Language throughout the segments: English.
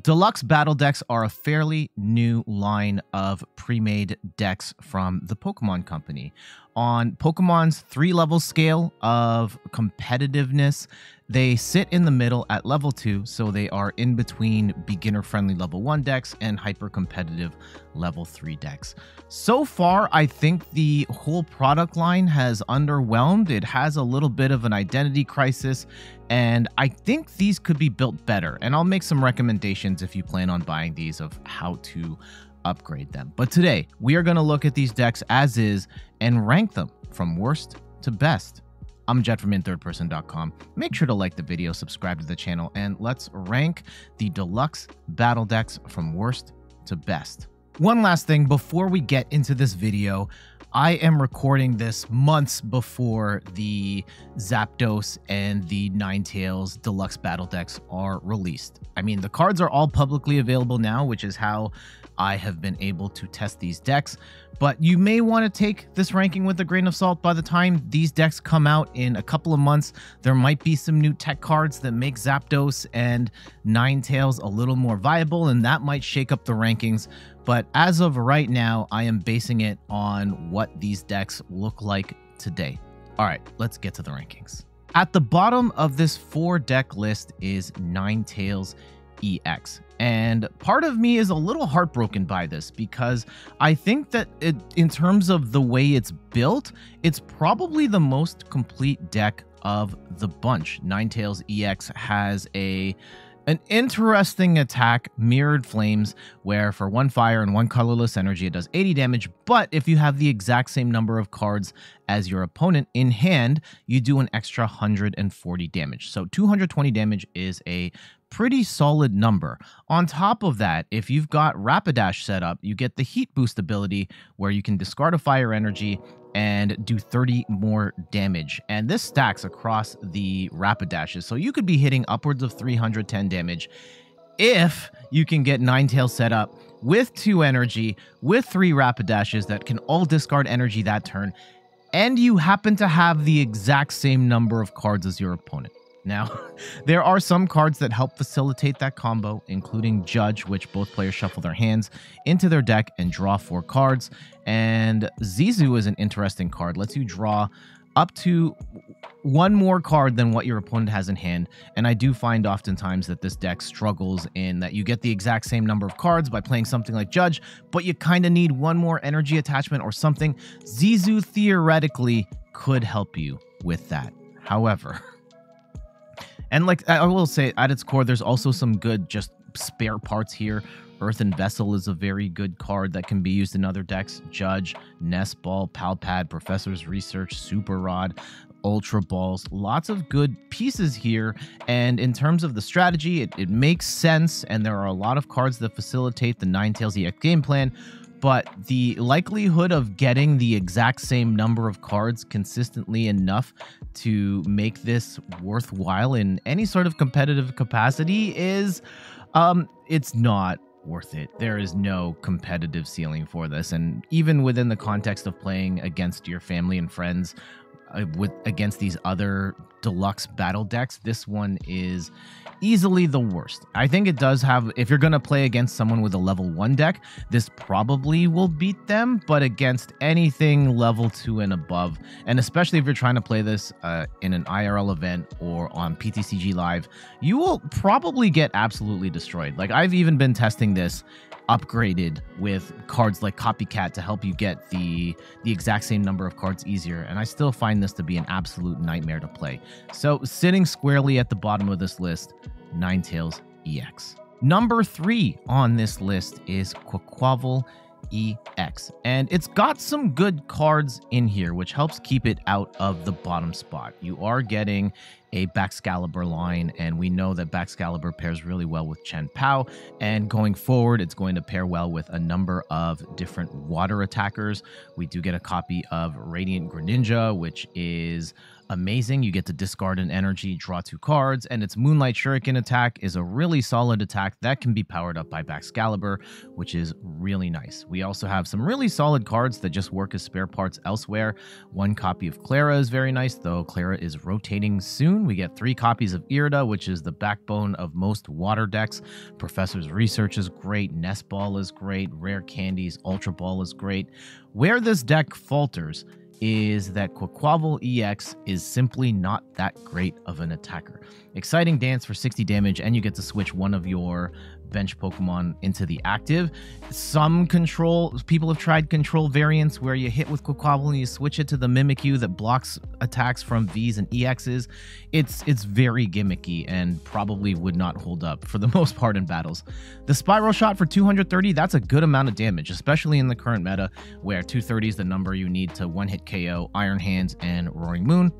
Deluxe Battle Decks are a fairly new line of pre-made decks from the Pokemon Company. On Pokemon's 3-level scale of competitiveness, they sit in the middle at level 2, so they are in between beginner-friendly level 1 decks and hyper-competitive level 3 decks. So far, I think the whole product line has underwhelmed. It has a little bit of an identity crisis, and I think these could be built better. And I'll make some recommendations if you plan on buying these of how to upgrade them. But today, we are going to look at these decks as is and rank them from worst to best. I'm Jet from inthirdperson.com. Make sure to like the video, subscribe to the channel, and let's rank the Deluxe Battle Decks from worst to best. One last thing before we get into this video, I am recording this months before the Zapdos and the Ninetales Deluxe Battle Decks are released. I mean, the cards are all publicly available now, which is how I have been able to test these decks, but you may want to take this ranking with a grain of salt. By the time these decks come out in a couple of months, there might be some new tech cards that make Zapdos and Ninetales a little more viable, and that might shake up the rankings. But as of right now, I am basing it on what these decks look like today. All right, let's get to the rankings. At the bottom of this 4-deck list is Ninetales EX. And part of me is a little heartbroken by this because I think that in terms of the way it's built, it's probably the most complete deck of the bunch. Ninetales EX has an interesting attack, Mirrored Flames, where for 1 fire and 1 colorless energy, it does 80 damage. But if you have the exact same number of cards as your opponent in hand, you do an extra 140 damage. So 220 damage is a pretty solid number. On top of that, if you've got Rapidash set up, you get the Heat Boost ability where you can discard a fire energy and do 30 more damage. And this stacks across the Rapidashes. So you could be hitting upwards of 310 damage if you can get Ninetales set up with 2 energy, with 3 Rapidashes that can all discard energy that turn, and you happen to have the exact same number of cards as your opponent. Now, there are some cards that help facilitate that combo, including Judge, which both players shuffle their hands into their deck and draw 4 cards. And Zizu is an interesting card. Lets you draw up to 1 more card than what your opponent has in hand. And I do find oftentimes that this deck struggles in that you get the exact same number of cards by playing something like Judge, but you kind of need 1 more energy attachment or something. Zizu theoretically could help you with that. However, and like I will say, at its core, there's also some good just spare parts here. Earthen Vessel is a very good card that can be used in other decks. Judge, Nest Ball, Palpad, Professor's Research, Super Rod, Ultra Balls. Lots of good pieces here. And in terms of the strategy, it makes sense. And there are a lot of cards that facilitate the Ninetales EX game plan. But the likelihood of getting the exact same number of cards consistently enough to make this worthwhile in any sort of competitive capacity is, it's not worth it. There is no competitive ceiling for this. And even within the context of playing against your family and friends, against these other deluxe battle decks, this one is easily the worst. I think it does have, if you're going to play against someone with a level 1 deck, this probably will beat them, but against anything level 2 and above, and especially if you're trying to play this in an IRL event or on PTCG Live, you will probably get absolutely destroyed. Like, I've even been testing this upgraded with cards like Copycat to help you get the exact same number of cards easier, and I still find this to be an absolute nightmare to play. So sitting squarely at the bottom of this list, Ninetales EX. Number 3 on this list is Quaquaval EX, and it's got some good cards in here, which helps keep it out of the bottom spot. You are getting a Baxcalibur line, and we know that Baxcalibur pairs really well with Chen Pao, and going forward, it's going to pair well with a number of different water attackers. We do get a copy of Radiant Greninja, which is amazing. You get to discard an energy, draw 2 cards, and its Moonlight Shuriken attack is a really solid attack that can be powered up by Baxcalibur, which is really nice. We also have some really solid cards that just work as spare parts elsewhere. 1 copy of Clara is very nice, though Clara is rotating soon. We get 3 copies of Irida, which is the backbone of most water decks. Professor's Research is great, Nest Ball is great, Rare Candies, Ultra Ball is great. Where this deck falters is that Quaquaval EX is simply not that great of an attacker. Exciting Dance for 60 damage, and you get to switch one of your bench Pokemon into the active. Some people have tried control variants where you hit with Quaquaval and you switch it to the Mimikyu that blocks attacks from Vs and EXs. It's very gimmicky and probably would not hold up for the most part in battles. The Spiral Shot for 230, that's a good amount of damage, especially in the current meta where 230 is the number you need to one-hit KO Iron Hands and Roaring Moon.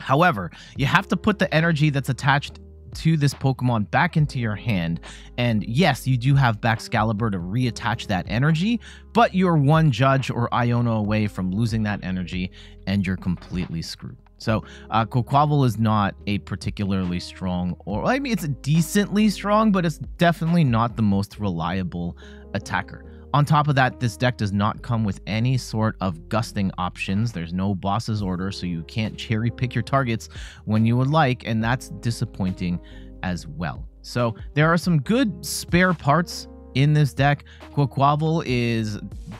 However, you have to put the energy that's attached to this Pokemon back into your hand, and yes, you do have Baxcalibur to reattach that energy, but you're 1 Judge or Iono away from losing that energy, and you're completely screwed. So Quaquaval is not a particularly strong, or I mean, it's decently strong, but it's definitely not the most reliable attacker. On top of that, this deck does not come with any sort of gusting options. There's no boss's order, so you can't cherry pick your targets when you would like, and that's disappointing as well. So there are some good spare parts in this deck. Quaquaval is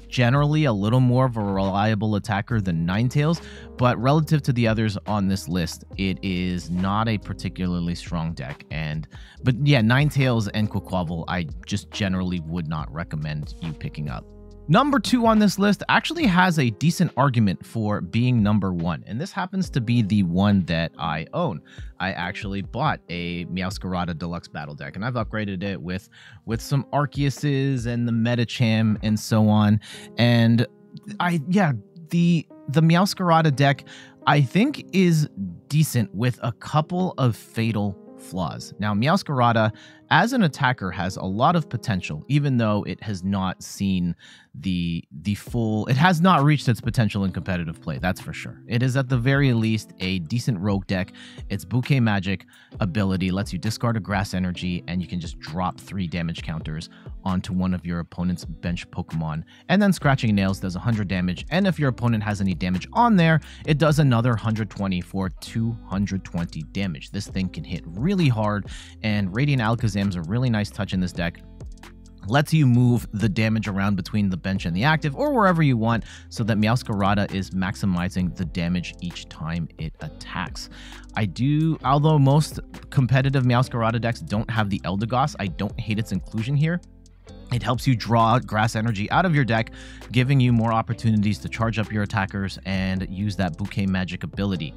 generally a little more of a reliable attacker than Ninetales, but relative to the others on this list, it is not a particularly strong deck. But yeah, Ninetales and Quaquaval, I just generally would not recommend you picking up. Number 2 on this list actually has a decent argument for being number 1, and this happens to be the one that I own. I actually bought a Meowscarada Deluxe Battle Deck, and I've upgraded it with some Arceuses and the Medicham and so on. And the Meowscarada deck, I think, is decent with a couple of fatal flaws. Now, Meowscarada as an attacker has a lot of potential, even though it has not seen it has not reached its potential in competitive play, that's for sure. It is at the very least a decent rogue deck. Its Bouquet Magic ability lets you discard a grass energy, and you can just drop 3 damage counters onto one of your opponent's bench Pokemon, and then Scratching Nails does 100 damage, and if your opponent has any damage on there, it does another 120 for 220 damage. This thing can hit really hard, and Radiant Alakazam's a really nice touch in this deck. Lets you move the damage around between the bench and the active, or wherever you want, so that Meowscarada is maximizing the damage each time it attacks. Although most competitive Meowscarada decks don't have the Eldegoss, I don't hate its inclusion here. It helps you draw grass energy out of your deck, giving you more opportunities to charge up your attackers and use that Bouquet Magic ability.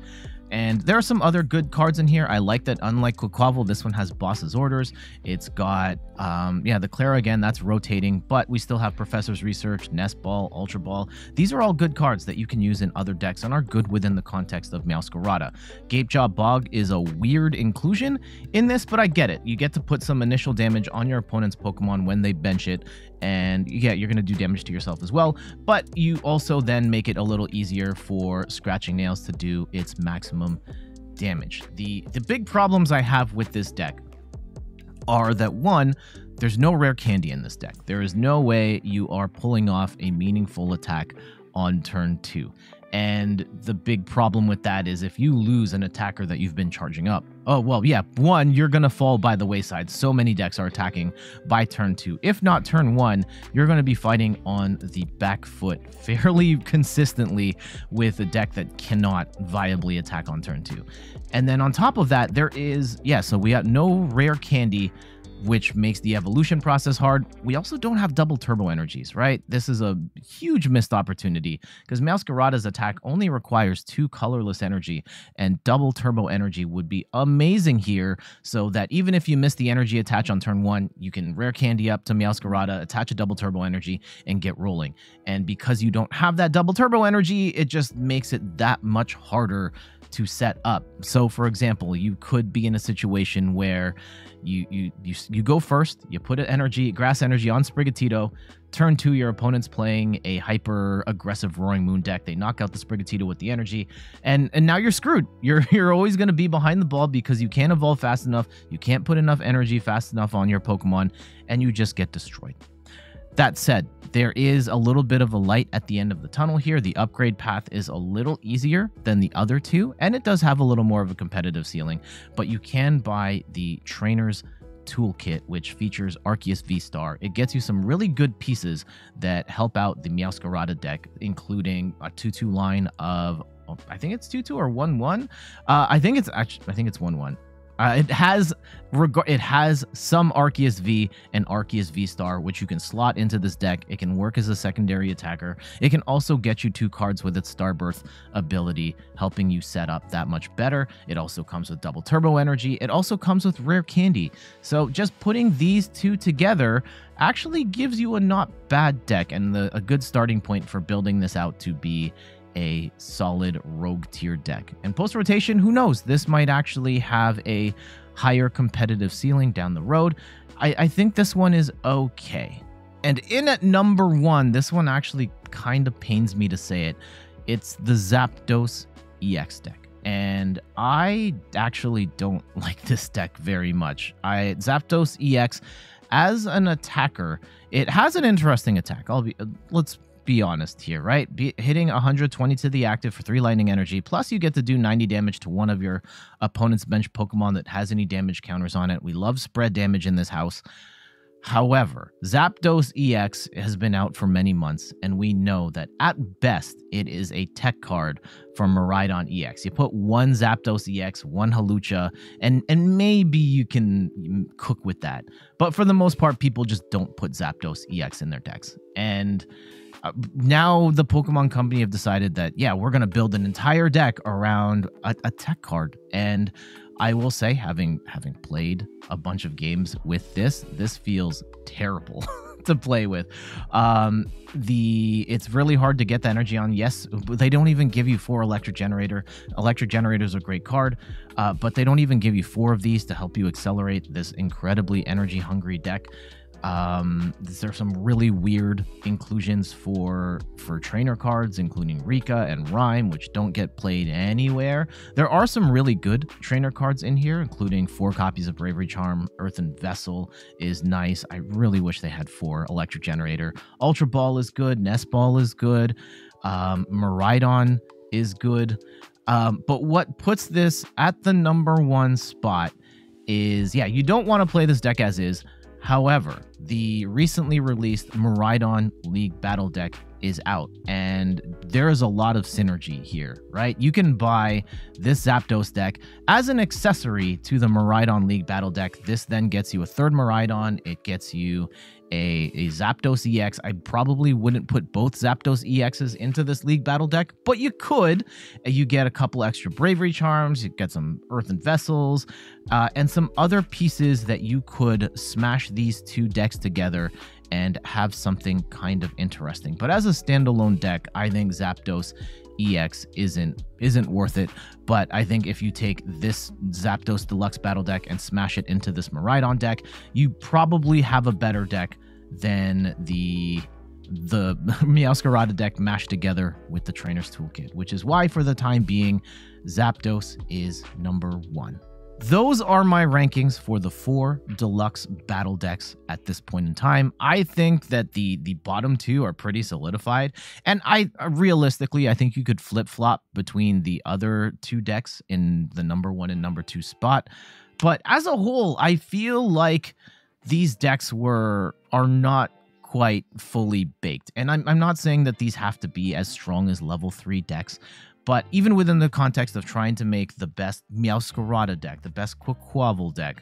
And there are some other good cards in here. I like that, unlike Quaquaval, this one has Boss's Orders. It's got, the Clara again, that's rotating, but we still have Professor's Research, Nest Ball, Ultra Ball. These are all good cards that you can use in other decks and are good within the context of Meowscarada. Gapejaw Bog is a weird inclusion in this, but I get it. You get to put some initial damage on your opponent's Pokemon when they bench it, and yeah, you're going to do damage to yourself as well, but you also then make it a little easier for Scratching Nails to do its maximum damage. The big problems I have with this deck are that, one, there's no rare candy in this deck. There is no way you are pulling off a meaningful attack on turn 2. And the big problem with that is if you lose an attacker that you've been charging up, one, you're going to fall by the wayside. So many decks are attacking by turn 2. If not turn 1, you're going to be fighting on the back foot fairly consistently with a deck that cannot viably attack on turn 2. And then on top of that, so we got no rare candy, which makes the evolution process hard. We also don't have double turbo energies, right? This is a huge missed opportunity because Meowscarada's attack only requires 2 colorless energy, and double turbo energy would be amazing here, so that even if you miss the energy attach on turn 1, you can rare candy up to Meowscarada, attach a double turbo energy, and get rolling. And because you don't have that double turbo energy, it just makes it that much harder to set up. So for example, you could be in a situation where you go first, you put grass energy on Sprigatito. Turn 2, your opponent's playing a hyper aggressive Roaring Moon deck. They knock out the Sprigatito with the energy, and now you're screwed. You're always going to be behind the ball because you can't evolve fast enough, you can't put enough energy fast enough on your Pokemon, and you just get destroyed. That said, there is a little bit of a light at the end of the tunnel here. The upgrade path is a little easier than the other two, and it does have a little more of a competitive ceiling, but you can buy the Trainer's Toolkit, which features Arceus V-Star. It gets you some really good pieces that help out the Meowscarada deck, including a 2-2 line of, I think it's 2-2 or 1-1. I think it's 1-1. It has some Arceus V and Arceus V-Star, which you can slot into this deck. It can work as a secondary attacker. It can also get you 2 cards with its Starbirth ability, helping you set up that much better. It also comes with double turbo energy. It also comes with rare candy. So just putting these 2 together actually gives you a not bad deck and a good starting point for building this out to be a solid rogue tier deck. And post rotation, who knows, this might actually have a higher competitive ceiling down the road. I think this one is okay. And in at number 1, this one actually kind of pains me to say it. It's the Zapdos EX deck. And I actually don't like this deck very much. Zapdos EX, as an attacker, it has an interesting attack. Let's be honest here, right? Hitting 120 to the active for 3 lightning energy, plus you get to do 90 damage to one of your opponent's bench Pokemon that has any damage counters on it. We love spread damage in this house. However, Zapdos EX has been out for many months, and we know that at best it is a tech card from Miraidon EX. You put 1 Zapdos EX, 1 Hawlucha, and maybe you can cook with that. But for the most part, people just don't put Zapdos EX in their decks. And now the Pokemon Company have decided that, yeah, we're going to build an entire deck around a tech card. And I will say, having played a bunch of games with this feels terrible to play with. It's really hard to get the energy on. Yes, they don't even give you 4 Electric Generator. Electric Generator is a great card, but they don't even give you 4 of these to help you accelerate this incredibly energy-hungry deck. There are some really weird inclusions for trainer cards, including Rika and Rhyme, which don't get played anywhere. There are some really good trainer cards in here, including 4 copies of Bravery Charm. Earthen Vessel is nice. I really wish they had 4 Electric Generator. Ultra Ball is good. Nest Ball is good. Miraidon is good. But what puts this at the number 1 spot is, yeah, you don't want to play this deck as is. However, the recently released Miraidon League Battle Deck is out, and there is a lot of synergy here, right? You can buy this Zapdos deck as an accessory to the Miraidon League Battle Deck. This then gets you a 3rd Miraidon. It gets you a Zapdos EX. I probably wouldn't put both Zapdos EXs into this League Battle deck, but you could. You get a couple extra Bravery Charms, you get some Earthen Vessels, and some other pieces that you could smash these 2 decks together and have something kind of interesting. But as a standalone deck, I think Zapdos EX isn't worth it. But I think if you take this Zapdos Deluxe Battle Deck and smash it into this Miraidon deck, you probably have a better deck than the Meowscarada deck mashed together with the Trainer's Toolkit, which is why, for the time being, Zapdos is number 1. Those are my rankings for the 4 deluxe battle decks at this point in time. I think that the bottom 2 are pretty solidified, and realistically, I think you could flip-flop between the other 2 decks in the number 1 and number 2 spot. But as a whole, I feel like these decks are not quite fully baked. And I'm not saying that these have to be as strong as level 3 decks, but even within the context of trying to make the best Meowscarada deck, the best Quaquaval deck,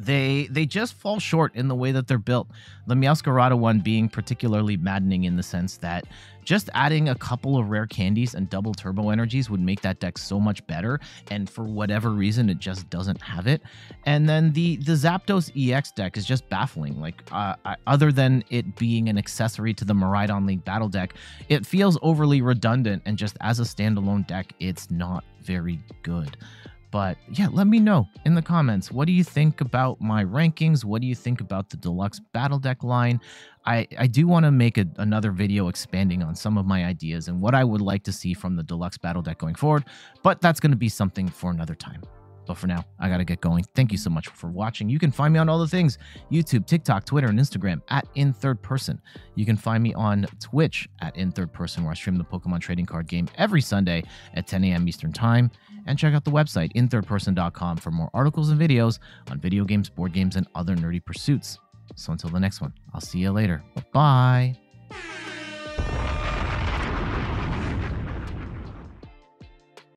they just fall short in the way that they're built. The Meowscarada one being particularly maddening in the sense that just adding a couple of rare candies and double turbo energies would make that deck so much better, and for whatever reason it just doesn't have it. And then the Zapdos EX deck is just baffling. Like other than it being an accessory to the Miraidon League Battle Deck, it feels overly redundant, and just as a standalone deck it's not very good. But yeah, let me know in the comments. What do you think about my rankings? What do you think about the Deluxe Battle Deck line? I do want to make another video expanding on some of my ideas and what I would like to see from the Deluxe Battle Deck going forward, but that's going to be something for another time. But for now, I got to get going. Thank you so much for watching. You can find me on all the things: YouTube, TikTok, Twitter, and Instagram at @InThirdPerson. You can find me on Twitch at @InThirdPerson, where I stream the Pokemon trading card game every Sunday at 10 a.m. Eastern Time. And check out the website, inthirdperson.com, for more articles and videos on video games, board games, and other nerdy pursuits. So until the next one, I'll see you later. Bye-bye.